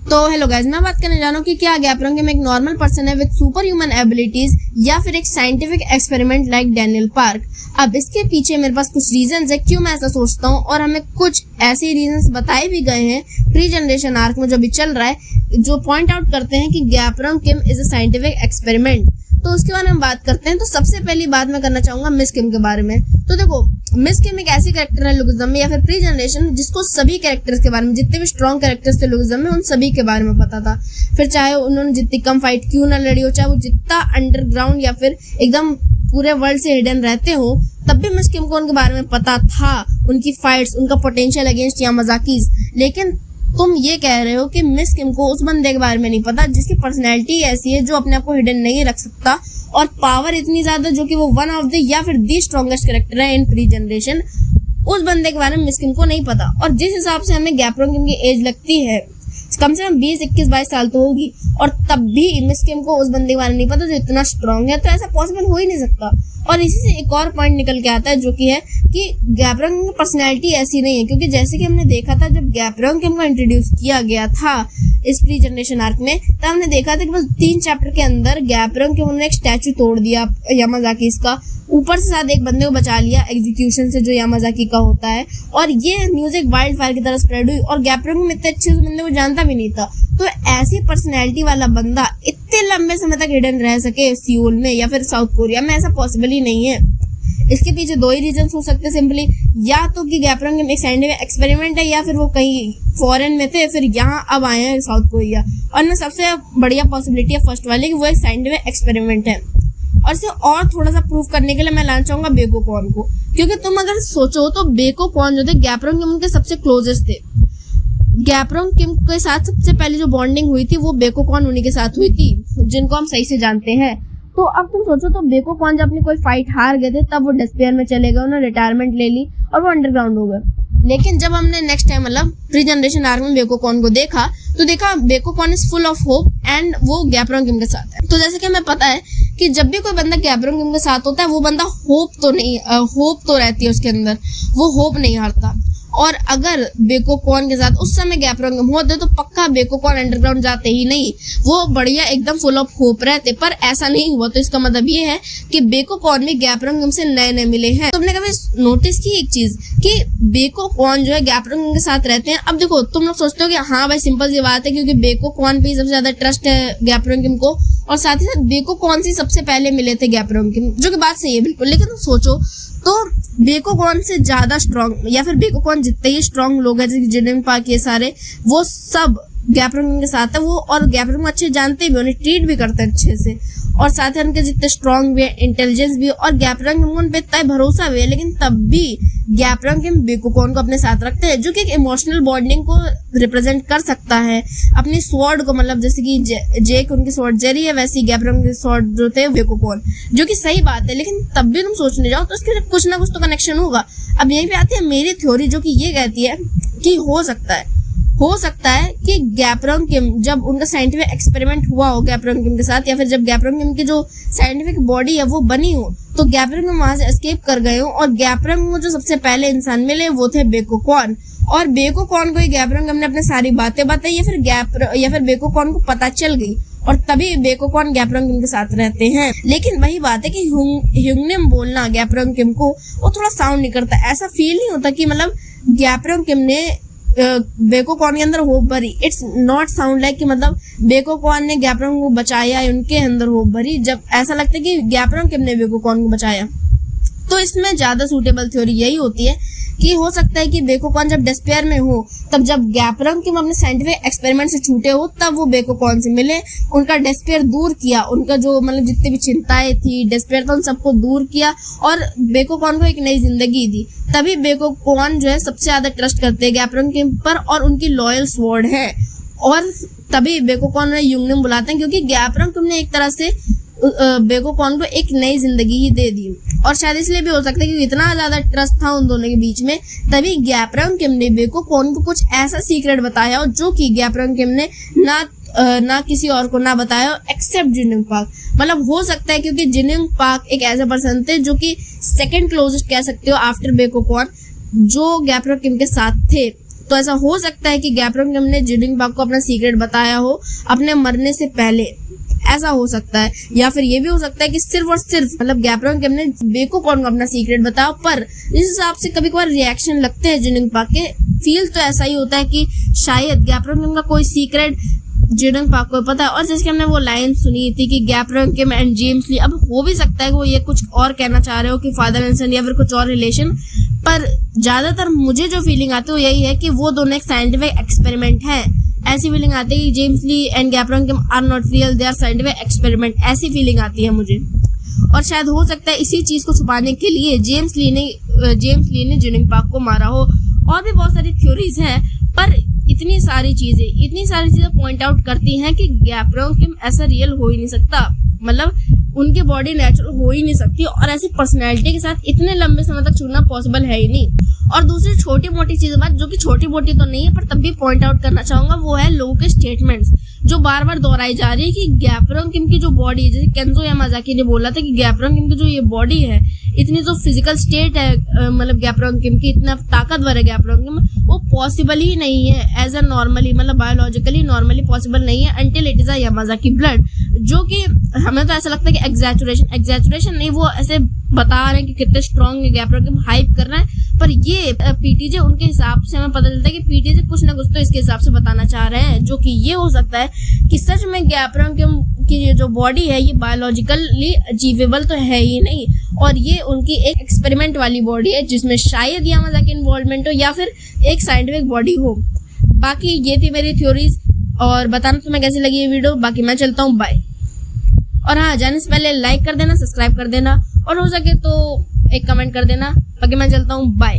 तो hello guys, मैं बात करने जा रहा हूँ कि क्या गैपरंग किम एक नॉर्मल पर्सन है विद सुपर ह्यूमन एबिलिटीज या फिर एक scientific experiment like Daniel park. अब इसके पीछे मेरे पास कुछ रीजंस है क्यों मैं ऐसा सोचता हूँ, और हमें कुछ ऐसे रीजंस बताए भी गए हैं प्री जनरेशन आर्क में जो अभी चल रहा है, जो पॉइंट आउट करते हैं कि गैपरंग किम इज अ साइंटिफिक एक्सपेरिमेंट। तो उसके बारे में बात करते हैं। तो सबसे पहली बात मैं करना चाहूंगा मिस किम के बारे में। तो देखो, मिस किम एक ऐसी कैरेक्टर है लुगिज्म में या फिर प्री जनरेशन जिसको सभी कैरेक्टर्स के बारे में, जितने भी स्ट्रॉन्ग कैरेक्टर्स थे लुगिज्म में, उन सभी के बारे में पता था। फिर चाहे उन्होंने जितनी कम फाइट क्यों ना लड़ी हो, चाहे वो जितना अंडरग्राउंड या फिर एकदम पूरे वर्ल्ड से हिडन रहते हो, तब भी मिस किम को उनके बारे में पता था, उनकी फाइट्स, उनका पोटेंशियल अगेंस्ट यामाजाकीज। लेकिन तुम ये कह रहे हो कि मिस किम को उस बंदे के बारे में नहीं पता जिसकी पर्सनैलिटी ऐसी है जो अपने आप को हिडन नहीं रख सकता, और पावर इतनी ज्यादा जो कि वो वन ऑफ द या फिर दी स्ट्रॉन्गेस्ट कैरेक्टर है इन प्री जनरेशन, उस बंदे के बारे में मिस किम को नहीं पता। और जिस हिसाब से हमें गैपरंग किम की एज लगती है, कम से कम 20, 21, 22 साल तो होगी, और तब भी मिस किम को उस बंदे के बारे में नहीं पता जो इतना स्ट्रॉन्ग है, तो ऐसा पॉसिबल हो ही नहीं सकता। और इसी से एक और पॉइंट निकल के आता है जो कि है कि गैपरंग की पर्सनैलिटी ऐसी नहीं है, क्योंकि जैसे कि हमने देखा था जब गैपरंग किम को इंट्रोड्यूस किया गया था इस प्री जनरेशन आर्क में, तब हमने देखा था कि बस 3 चैप्टर के अंदर गैपरंग किम ने एक स्टैचू तोड़ दिया यामाजाकी का, ऊपर से साथ एक बंदे को बचा लिया एग्जीक्यूशन से जो यामाजाकी का होता है, और ये न्यूज एक वाइल्ड फायर की तरह स्प्रेड हुई, और गैपरंग किम इतने अच्छे से बंदे को जानता भी नहीं था। तो ऐसी पर्सनैलिटी वाला बंदा इतने लंबे समय तक हिडन रह सके सियोल में या फिर साउथ कोरिया में, ऐसा पॉसिबल ही नहीं है। इसके पीछे 2 ही रीजन हो सकते हैं सिंपली, या तो कि गैपरंग किम एक साइंटिफिक एक्सपेरिमेंट है, या फिर वो कहीं फॉरेन में थे फिर यहाँ अब आए हैं साउथ कोरिया। और मैं सबसे बढ़िया पॉसिबिलिटी है फर्स्ट वाले कि वो एक साइंटिफिक एक्सपेरिमेंट है। और इसे और थोड़ा सा प्रूव करने के लिए मैं लाना चाहूंगा बेकोकॉन को, क्योंकि तुम अगर सोचो तो बेकोकॉन जो थे गैपरंग किम के सबसे क्लोजेस्ट थे। गैपरंग किम के साथ सबसे पहले जो बॉन्डिंग हुई थी वो बेकोकॉन उन्हीं के साथ हुई थी, जिनको हम सही से जानते हैं। तो अब तुम सोचो तो बेकोकॉन जब अपनी कोई फाइट हार गए थे तब वो डिस्पेयर में चले गए, उन्होंने रिटायरमेंट ले ली और वो अंडरग्राउंड हो गए। लेकिन जब हमने नेक्स्ट टाइम मतलब प्री जनरेशन आर्क में बेकोकॉन को देखा तो देखा बेकोकॉन is full of hope and वो गैपरंग किम के साथ है। तो जैसे कि हमें पता है कि जब भी कोई बंदा गैपरंग किम के साथ होता है वो बंदा होप तो रहती है उसके अंदर, वो होप नहीं हारता। और अगर बेकोकॉन के साथ उस समय गैपरंग किम होते तो पक्का बेकोकॉन अंडरग्राउंड जाते ही नहीं, वो बढ़िया एकदम फुल ऑफ होप रहते। पर ऐसा नहीं हुआ, तो इसका मतलब ये है कि बेकोकॉन भी गैपरंग किम से नए मिले हैं। तुमने कभी नोटिस की एक चीज कि बेकोकॉन जो है गैपरंग किम के साथ रहते हैं। अब देखो, तुम लोग सोचते हो कि हाँ भाई सिंपल सी बात है, क्योंकि बेकोकॉन पे सबसे ज्यादा ट्रस्ट है गैपरंग किम को, और साथ ही साथ बेकोकॉन से सबसे पहले मिले थे गैपरंग किम, जो कि बात सही है बिल्कुल। लेकिन तुम सोचो तो बेकोकॉन से ज्यादा स्ट्रॉन्ग या फिर बेकोकॉन जितने ही स्ट्रॉन्ग लोग हैं जैसे जिनिंग पार्क, ये सारे वो सब गैपरंग किम के साथ है वो, और गैपरंग को अच्छे जानते भी, उन्हें ट्रीट भी करते हैं अच्छे से, और साथ ही उनके जितने स्ट्रॉन्ग भी है, इंटेलिजेंस भी, और गैपरंग किम को उन पे इतना भरोसा भी है। लेकिन तब भी गैपरंग किम बेकोकॉन को अपने साथ रखते हैं, जो कि एक इमोशनल बॉन्डिंग को रिप्रेजेंट कर सकता है अपनी स्वॉर्ड को, मतलब जैसे कि जेक उनकी स्वॉर्ड जेरी है, वैसे गैपरंग के स्वॉर्ड जो थे बेकोकॉन, जो कि सही बात है। लेकिन तब भी तुम सोचने जाओ तो इसके कुछ ना कुछ तो कनेक्शन होगा। अब यहीं पे आती है मेरी थ्योरी, जो कि ये कहती है कि हो सकता है कि गैपरंग किम जब उनका साइंटिफिक एक्सपेरिमेंट हुआ हो गैपरंग किम के साथ, या फिर जब गैपरंग किम की जो साइंटिफिक बॉडी है वो बनी हो, तो गैपरंग किम वहां से एस्केप कर गए हो, और गैपरंग को जो सबसे पहले इंसान मिले वो थे बेकोकॉन, और बेकोकॉन को ही गैपरंग किम ने अपने सारी बातें बताई, या फिर बेकोकॉन को पता चल गई, और तभी बेकोकॉन गैपरंग किम के साथ रहते हैं। लेकिन वही बात है कि ह्यूंगनिम बोलना गैपरंग किम को वो थोड़ा साउंड नहीं करता, ऐसा फील नहीं होता कि मतलब गैपरंग किम ने बेकोकॉन के अंदर होप भरी। इट्स नॉट साउंड लाइक कि मतलब बेकोकॉन ने गैपरंग को बचाया, उनके अंदर होप भरी, जब ऐसा लगता है कि गैपरंग किम ने बेकोकॉन को बचाया। तो इसमें ज्यादा सूटेबल थ्योरी यही होती है कि हो सकता है कि बेकोकॉन जब डिस्पेयर में हो, तब जब गैपरंग किम अपने साइंटिफिक एक्सपेरिमेंट से छूटे हो, तब वो बेकोकॉन से मिले, उनका डिस्पेयर दूर किया, उनका जो मतलब जितनी भी चिंताएं थी, डिस्पेयर था, उन सबको दूर किया, और बेकोकॉन को एक नई जिंदगी दी। तभी बेकोकॉन जो है सबसे ज्यादा ट्रस्ट करते हैं गैपरंग किम पर, और उनकी लॉयल स्वॉर्ड है, और तभी बेकोकॉन उन्हें ह्यूंगनिम बुलाते हैं, क्योंकि गैपरंग किम ने एक तरह से बेकोकॉन को एक नई जिंदगी ही दे दी। और शायद इसलिए भी हो सकता है कि इतना ज्यादा ट्रस्ट था उन दोनों के बीच में, तभी गैपरंग किम ने बेकोकॉन को कुछ ऐसा सीक्रेट बताया जो कि गैपरंग किम ने ना किसी और को ना बताया एक्सेप्ट जिनिंग पार्क। मतलब हो सकता है क्योंकि जिनिंग पार्क एक ऐसे पर्सन थे जो कि सेकंड क्लोजेस्ट कह सकते हो आफ्टर बेकोकॉन, जो गैपरंग किम के साथ थे। तो ऐसा हो सकता है कि गैब्रोंगियम ने जिंगजिंग पार्क को अपना सीक्रेट बताया हो अपने मरने से पहले, ऐसा हो सकता है। या फिर ये भी हो सकता है कि सिर्फ और सिर्फ मतलब गैब्रोंगियम ने बेकुकॉन को अपना सीक्रेट बताया, पर इस हिसाब से कभी कभार रिएक्शन लगते हैं जिंगजिंग पार्क के, फील तो ऐसा ही होता है कि शायद गैब्रोंगियम का कोई सीक्रेट जिंगजिंग पार्क को पता है। और जैसे कि हमने वो लाइन सुनी थी कि गैब्रोंगियम एंड जेम्स ली, अब हो भी सकता है कि वो ये कुछ और कहना चाह रहे हो कि फादर एंड सन या फिर कुछ और रिलेशन, पर ज्यादातर मुझे जो फीलिंग आती है वो यही है कि वो दोनों एक साइंटिफिक एक्सपेरिमेंट है। ऐसी फीलिंग आती है कि जेम्स ली एंड गैब्रोंगियम are not real, they are scientific experiment, ऐसी फीलिंग आती है मुझे। और शायद हो सकता है इसी चीज को छुपाने के लिए जेम्स ली ने जिंगजिंग पार्क को मारा हो। और भी बहुत सारी थ्योरीज हैं, पर इतनी सारी चीजें पॉइंट आउट करती हैं कि गैब्रोंगियम ऐसा रियल हो ही नहीं सकता, मतलब उनकी बॉडी नेचुरल हो ही नहीं सकती, और ऐसी पर्सनैलिटी के साथ इतने लंबे समय तक छूना पॉसिबल है ही नहीं। और दूसरी छोटी मोटी चीज बात, जो कि छोटी मोटी तो नहीं है पर तब भी पॉइंट आउट करना चाहूंगा, वो है लोगों के स्टेटमेंट्स जो बार बार दोहराई जा रही है कि गैब्रोंगियम की जो बॉडी है, जैसे केंजो यामाजाकी ने बोला था कि गैब्रोंगियम की जो ये बॉडी है, इतनी जो फिजिकल स्टेट है मतलब गैब्रोंगियम की, इतना ताकतवर है गैब्रोंगियम, वो पॉसिबल ही नहीं है एज अ नॉर्मली, मतलब बायोलॉजिकली नॉर्मली पॉसिबल नहीं है until it is a Yamazaki blood. जो कि हमें तो ऐसा लगता है कि एग्जैचुरेशन नहीं, वो ऐसे बता रहे हैं कि कितने स्ट्रॉन्ग है गैब्रोंगियम, हाइप कर रहा है, पर ये पीटीजे उनके हिसाब से हमें पता चलता है कि पीटीजे कुछ ना कुछ तो इसके हिसाब से बताना चाह रहे हैं, जो कि ये हो सकता है कि सच में गैब्रोंगियम की ये जो बॉडी है ये बायोलॉजिकली अचीवेबल तो है ही नहीं, और ये उनकी एक एक्सपेरिमेंट वाली बॉडी है जिसमें शायद यामाजाकी इन्वॉल्वमेंट हो या फिर एक साइंटिफिक बॉडी हो। बाकी ये थी मेरी थ्योरीज, और बताना तुम्हें कैसी लगी ये वीडियो। बाकी मैं चलता हूँ, बाय। और हाँ, जाने से पहले लाइक कर देना, सब्सक्राइब कर देना, और हो सके तो एक कमेंट कर देना। बाकी मैं चलता हूँ, बाय।